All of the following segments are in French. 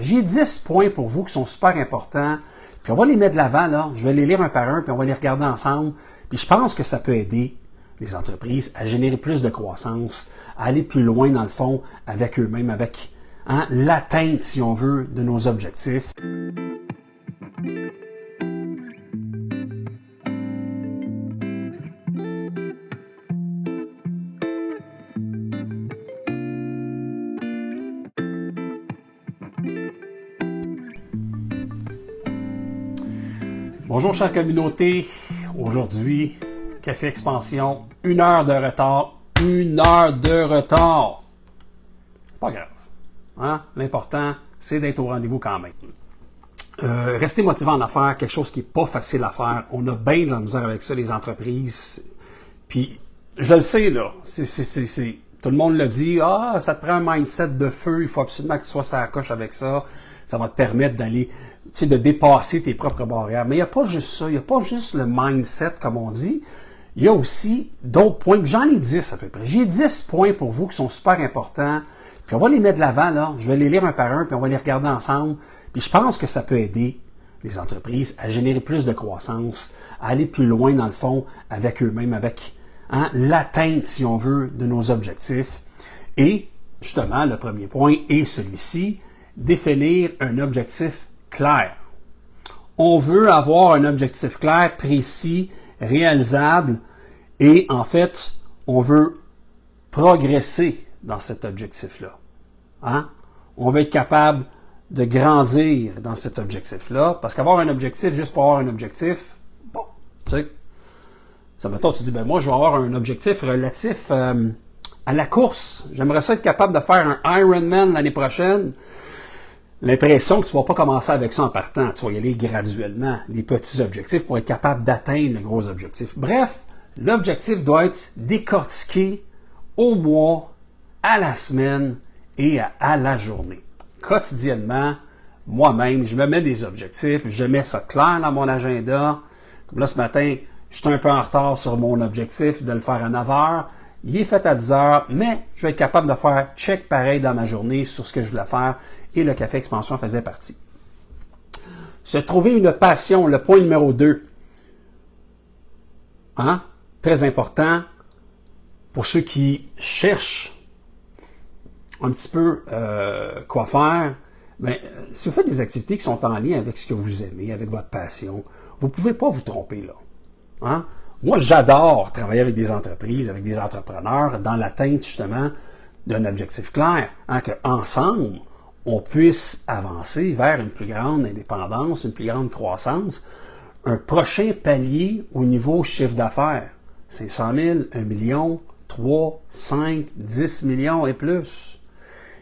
J'ai 10 points pour vous qui sont super importants, puis on va les mettre de l'avant, là. Je vais les lire un par un, puis on va les regarder ensemble. Puis je pense que ça peut aider les entreprises à générer plus de croissance, à aller plus loin dans le fond avec eux-mêmes, avec l'atteinte, si on veut, de nos objectifs. Bonjour chère communauté, aujourd'hui, Café Expansion, 1 heure de retard, 1 heure de retard. Pas grave, hein? L'important, c'est d'être au rendez-vous quand même. Rester motivé en affaires, quelque chose qui n'est pas facile à faire. On a bien de la misère avec ça, les entreprises. Puis, je le sais, là, tout le monde le dit, ça te prend un mindset de feu, il faut absolument que tu sois sur la coche avec ça. Ça va te permettre d'aller, de dépasser tes propres barrières. Mais il n'y a pas juste ça, il n'y a pas juste le mindset, comme on dit. Il y a aussi d'autres points. J'en ai 10 à peu près. J'ai 10 points pour vous qui sont super importants. Puis on va les mettre de l'avant, là. Je vais les lire un par un, puis on va les regarder ensemble. Puis je pense que ça peut aider les entreprises à générer plus de croissance, à aller plus loin dans le fond avec eux-mêmes, avec l'atteinte, si on veut, de nos objectifs. Et justement, le premier point est celui-ci. Définir un objectif clair. On veut avoir un objectif clair, précis, réalisable et en fait, on veut progresser dans cet objectif-là. On veut être capable de grandir dans cet objectif-là parce qu'avoir un objectif juste pour avoir un objectif, bon, tu sais, ça mettons, tu dis, moi, je vais avoir un objectif relatif à la course. J'aimerais ça être capable de faire un Ironman l'année prochaine. L'impression que tu ne vas pas commencer avec ça en partant. Tu vas y aller graduellement, des petits objectifs pour être capable d'atteindre le gros objectif. Bref, l'objectif doit être décortiqué au mois, à la semaine et à la journée. Quotidiennement, moi-même, je me mets des objectifs, je mets ça clair dans mon agenda. Comme là, ce matin, je suis un peu en retard sur mon objectif de le faire à 9 heures. Il est fait à 10 heures, mais je vais être capable de faire check pareil dans ma journée sur ce que je voulais faire et le Café Expansion faisait partie. Se trouver une passion, le point numéro 2. Très important pour ceux qui cherchent un petit peu quoi faire. Si vous faites des activités qui sont en lien avec ce que vous aimez, avec votre passion, vous ne pouvez pas vous tromper là. Moi, j'adore travailler avec des entreprises, avec des entrepreneurs, dans l'atteinte justement d'un objectif clair, qu'ensemble, on puisse avancer vers une plus grande indépendance, une plus grande croissance, un prochain palier au niveau chiffre d'affaires. 500 000, 1 million, 3, 5, 10 millions et plus.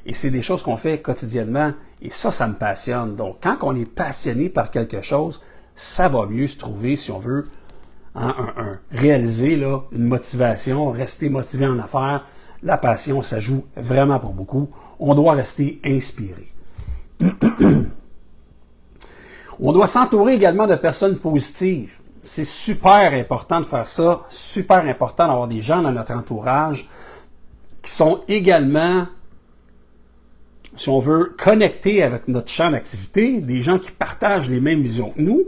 Et c'est des choses qu'on fait quotidiennement et ça me passionne. Donc, quand on est passionné par quelque chose, ça va mieux se trouver, si on veut, réaliser là, une motivation, rester motivé en affaires. La passion, ça joue vraiment pour beaucoup. On doit rester inspiré. On doit s'entourer également de personnes positives. C'est super important de faire ça, super important d'avoir des gens dans notre entourage qui sont également, si on veut, connectés avec notre champ d'activité, des gens qui partagent les mêmes visions que nous.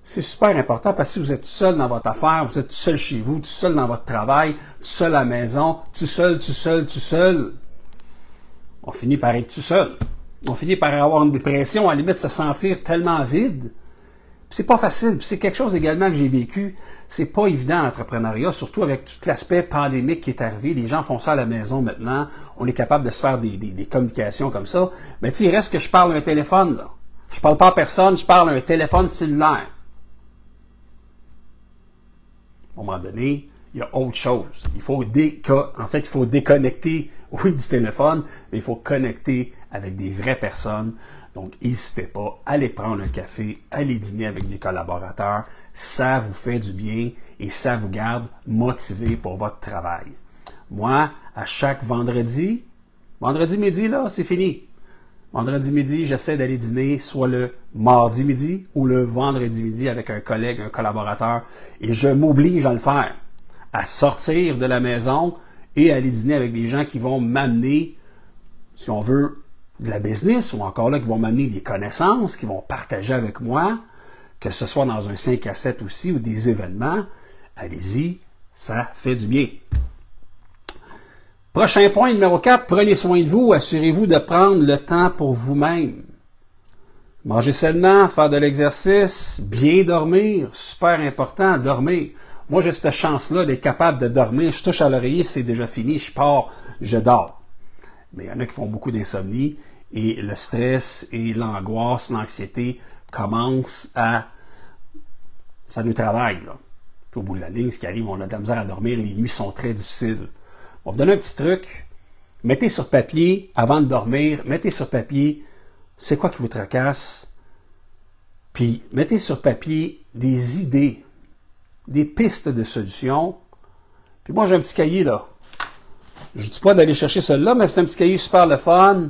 C'est super important parce que si vous êtes tout seul dans votre affaire, vous êtes tout seul chez vous, tout seul dans votre travail, tout seul à la maison, tout seul, on finit par être tout seul. On finit par avoir une dépression, à la limite se sentir tellement vide. Puis c'est pas facile. Puis c'est quelque chose également que j'ai vécu. C'est pas évident l'entrepreneuriat, surtout avec tout l'aspect pandémique qui est arrivé. Les gens font ça à la maison maintenant. On est capable de se faire des communications comme ça. Mais il reste que je parle à un téléphone, là. Je parle pas à personne, je parle à un téléphone cellulaire. À un moment donné, il y a autre chose. Il faut déconnecter, oui, du téléphone, mais il faut connecter avec des vraies personnes. Donc, n'hésitez pas, allez prendre un café, allez dîner avec des collaborateurs. Ça vous fait du bien et ça vous garde motivé pour votre travail. Moi, à chaque vendredi midi, là, c'est fini. Vendredi midi, j'essaie d'aller dîner soit le mardi midi ou le vendredi midi avec un collègue, un collaborateur, et je m'oblige à le faire, à sortir de la maison et à aller dîner avec des gens qui vont m'amener, si on veut, de la business ou encore là qui vont m'amener des connaissances, qui vont partager avec moi, que ce soit dans un 5 à 7 aussi ou des événements, allez-y, ça fait du bien. Prochain point, numéro 4, prenez soin de vous, assurez-vous de prendre le temps pour vous-même. Manger sainement, faire de l'exercice, bien dormir, super important, dormir. Moi, j'ai cette chance-là d'être capable de dormir. Je touche à l'oreiller, c'est déjà fini, je pars, je dors. Mais il y en a qui font beaucoup d'insomnie et le stress et l'angoisse, l'anxiété commencent à... Ça nous travaille, là. Au bout de la ligne, ce qui arrive, on a de la misère à dormir, les nuits sont très difficiles. On va vous donner un petit truc. Mettez sur papier, avant de dormir, mettez sur papier c'est quoi qui vous tracasse. Puis mettez sur papier des idées, des pistes de solutions. Puis moi, j'ai un petit cahier là. Je ne dis pas d'aller chercher celui-là, mais c'est un petit cahier super le fun.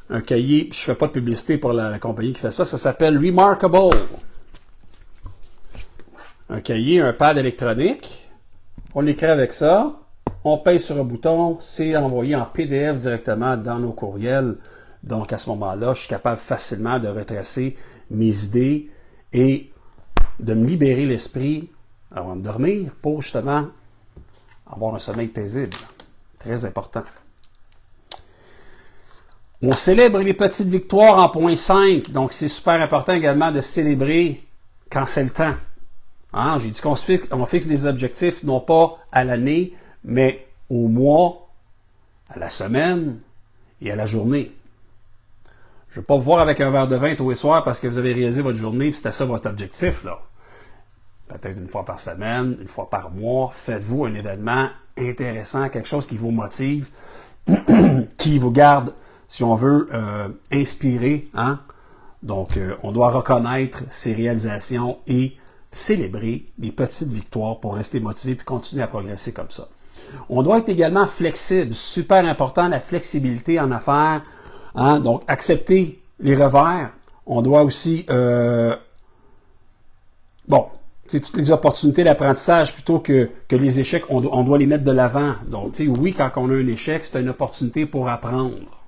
Un cahier, puis je fais pas de publicité pour la compagnie qui fait ça. Ça s'appelle Remarkable. Un cahier, un pad électronique. On l'écrit avec ça. On paye sur un bouton. C'est envoyé en PDF directement dans nos courriels. Donc, à ce moment-là, je suis capable facilement de retracer mes idées et de me libérer l'esprit avant de dormir pour justement avoir un sommeil paisible. Très important. On célèbre les petites victoires en point 5. Donc, c'est super important également de célébrer quand c'est le temps. Hein? J'ai dit qu'on fixe des objectifs, non pas à l'année, mais au mois, à la semaine et à la journée. Je ne veux pas vous voir avec un verre de vin tous les soirs parce que vous avez réalisé votre journée et c'était ça votre objectif, là. Peut-être une fois par semaine, une fois par mois, faites-vous un événement intéressant, quelque chose qui vous motive, qui vous garde, si on veut, inspiré. Hein? Donc, on doit reconnaître ses réalisations et célébrer les petites victoires pour rester motivé et continuer à progresser comme ça. On doit être également flexible. Super important, la flexibilité en affaires. Hein? Donc, accepter les revers. On doit aussi... toutes les opportunités d'apprentissage plutôt que les échecs, on doit les mettre de l'avant. Donc, oui, quand on a un échec, c'est une opportunité pour apprendre.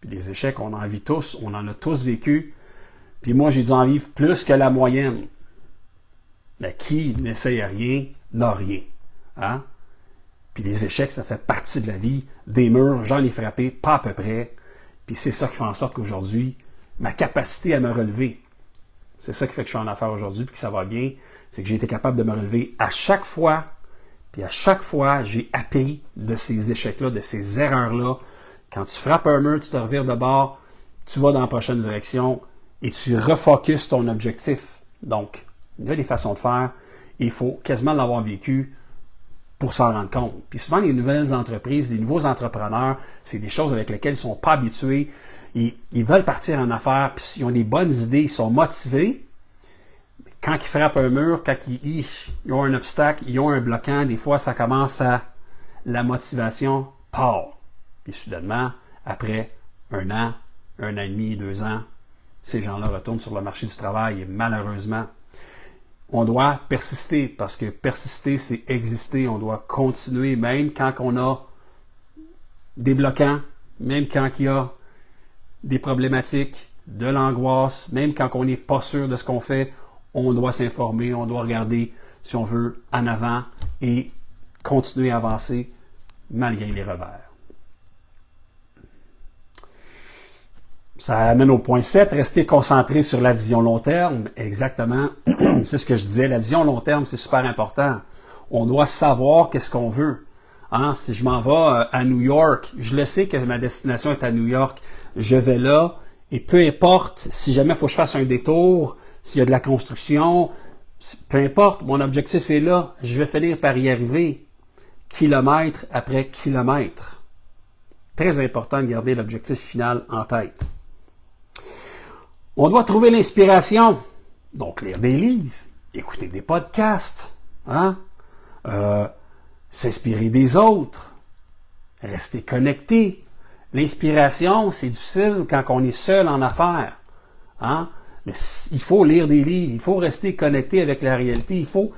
Puis les échecs, on en vit tous, on en a tous vécu. Puis moi, j'ai dû en vivre plus que la moyenne. Mais qui n'essaye rien, n'a rien. Hein? Puis les échecs, ça fait partie de la vie. Des murs, j'en ai frappé, pas à peu près. Puis c'est ça qui fait en sorte qu'aujourd'hui, ma capacité à me relever, c'est ça qui fait que je suis en affaires aujourd'hui, puis que ça va bien, c'est que j'ai été capable de me relever à chaque fois, puis à chaque fois, j'ai appris de ces échecs-là, de ces erreurs-là. Quand tu frappes un mur, tu te revires de bord, tu vas dans la prochaine direction et tu refocuses ton objectif. Donc, il y a des façons de faire, et il faut quasiment l'avoir vécu pour s'en rendre compte. Puis souvent, les nouvelles entreprises, les nouveaux entrepreneurs, c'est des choses avec lesquelles ils ne sont pas habitués. Ils veulent partir en affaires, puis ils ont des bonnes idées, ils sont motivés. Quand ils frappent un mur, quand ils ont un obstacle, ils ont un bloquant, des fois, ça commence à... La motivation part. Puis soudainement, après un an et demi, 2 ans, ces gens-là retournent sur le marché du travail et malheureusement, on doit persister parce que persister, c'est exister. On doit continuer même quand on a des bloquants, même quand il y a des problématiques, de l'angoisse, même quand on n'est pas sûr de ce qu'on fait, on doit s'informer, on doit regarder, si on veut, en avant et continuer à avancer malgré les revers. Ça amène au point 7, rester concentré sur la vision long terme. Exactement, c'est ce que je disais, la vision long terme, c'est super important. On doit savoir qu'est-ce qu'on veut. Hein? Si je m'en vais à New York, je le sais que ma destination est à New York, je vais là, et peu importe, si jamais il faut que je fasse un détour, s'il y a de la construction, peu importe, mon objectif est là, je vais finir par y arriver, kilomètre après kilomètre. Très important de garder l'objectif final en tête. On doit trouver l'inspiration, donc lire des livres, écouter des podcasts, hein? S'inspirer des autres, rester connecté. L'inspiration, c'est difficile quand on est seul en affaires. Hein? Mais il faut lire des livres, il faut rester connecté avec la réalité, il faut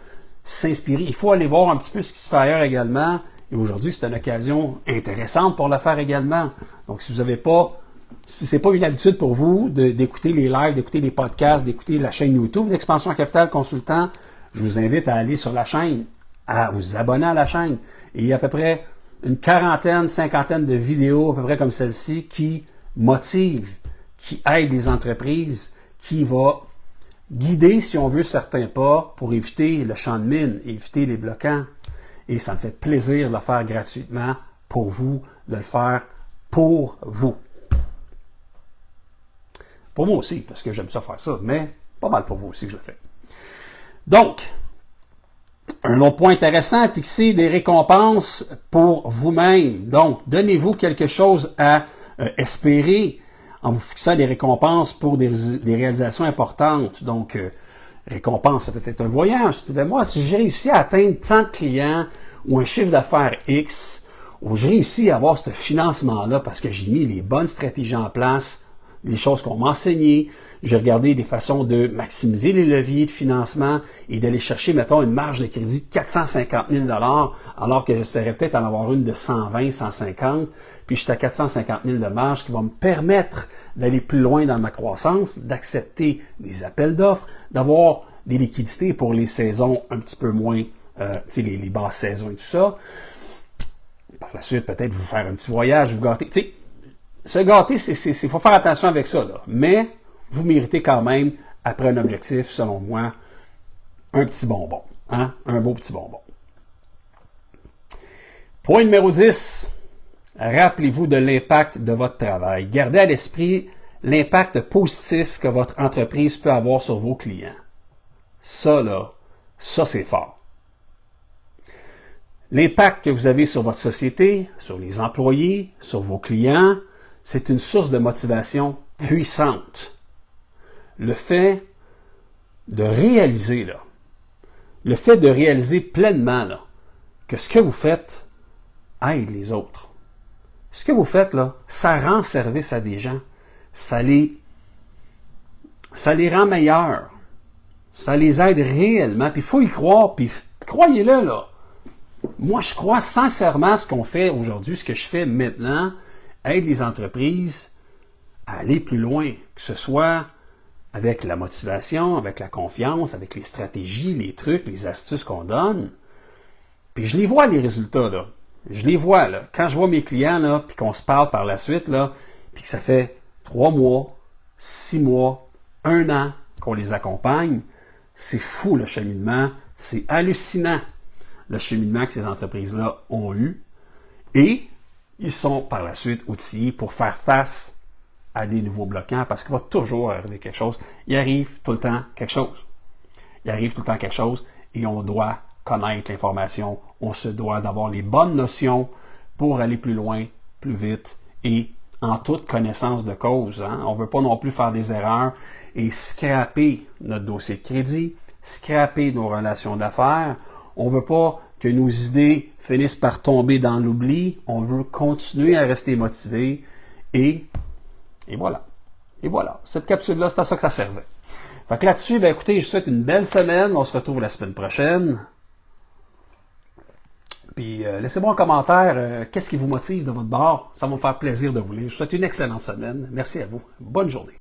s'inspirer, il faut aller voir un petit peu ce qui se fait ailleurs également. Et aujourd'hui, c'est une occasion intéressante pour le faire également. Donc, si c'est pas une habitude pour vous d'écouter les lives, d'écouter les podcasts, d'écouter la chaîne YouTube d'Expansion Capital Consultant, je vous invite à aller sur la chaîne, à vous abonner à la chaîne. Et il y a à peu près une quarantaine, cinquantaine de vidéos, à peu près comme celle-ci, qui motivent, qui aident les entreprises, qui va guider, si on veut, certains pas pour éviter le champ de mine, éviter les bloquants. Et ça me fait plaisir de le faire gratuitement pour vous, de le faire pour vous. Pour moi aussi, parce que j'aime ça faire ça, mais pas mal pour vous aussi que je le fais. Donc, un autre point intéressant, fixer des récompenses pour vous-même. Donc, donnez-vous quelque chose à espérer en vous fixant des récompenses pour des réalisations importantes. Donc, récompense, ça peut être un voyage. Moi, si j'ai réussi à atteindre tant de clients ou un chiffre d'affaires X, ou j'ai réussi à avoir ce financement-là parce que j'ai mis les bonnes stratégies en place, les choses qu'on m'a enseignées, j'ai regardé des façons de maximiser les leviers de financement et d'aller chercher, mettons, une marge de crédit de 450 000 alors que j'espérais peut-être en avoir une de 120, 150, puis j'étais à 450 000 de marge qui va me permettre d'aller plus loin dans ma croissance, d'accepter des appels d'offres, d'avoir des liquidités pour les saisons un petit peu moins, les basses saisons et tout ça. Par la suite, peut-être vous faire un petit voyage, vous gâter. Tu sais, se gâter, faut faire attention avec ça, là. Mais vous méritez quand même, après un objectif, selon moi, un petit bonbon. Hein? Un beau petit bonbon. Point numéro 10. Rappelez-vous de l'impact de votre travail. Gardez à l'esprit l'impact positif que votre entreprise peut avoir sur vos clients. Ça, c'est fort. L'impact que vous avez sur votre société, sur les employés, sur vos clients, c'est une source de motivation puissante. Le fait de réaliser, pleinement, que ce que vous faites aide les autres. Ce que vous faites, ça rend service à des gens. Ça les rend meilleurs. Ça les aide réellement. Puis il faut y croire. Puis croyez-le, Moi, je crois sincèrement à ce qu'on fait aujourd'hui, ce que je fais maintenant, aide les entreprises à aller plus loin. Que ce soit avec la motivation, avec la confiance, avec les stratégies, les trucs, les astuces qu'on donne. Puis je les vois, les résultats, Je les vois, Quand je vois mes clients, puis qu'on se parle par la suite, puis que ça fait 3 mois, 6 mois, 1 an qu'on les accompagne, c'est fou le cheminement. C'est hallucinant le cheminement que ces entreprises-là ont eu. Et ils sont par la suite outillés pour faire face à des nouveaux bloquants parce qu'il va toujours arriver quelque chose. Il arrive tout le temps quelque chose. Et on doit connaître l'information. On se doit d'avoir les bonnes notions pour aller plus loin, plus vite et en toute connaissance de cause. On ne veut pas non plus faire des erreurs et scraper notre dossier de crédit, scraper nos relations d'affaires. On ne veut pas que nos idées finissent par tomber dans l'oubli. On veut continuer à rester motivé et voilà. Et voilà. Cette capsule-là, c'est à ça que ça servait. Fait que là-dessus, écoutez, je vous souhaite une belle semaine. On se retrouve la semaine prochaine. Puis laissez-moi un commentaire. Qu'est-ce qui vous motive de votre bord? Ça va me faire plaisir de vous lire. Je vous souhaite une excellente semaine. Merci à vous. Bonne journée.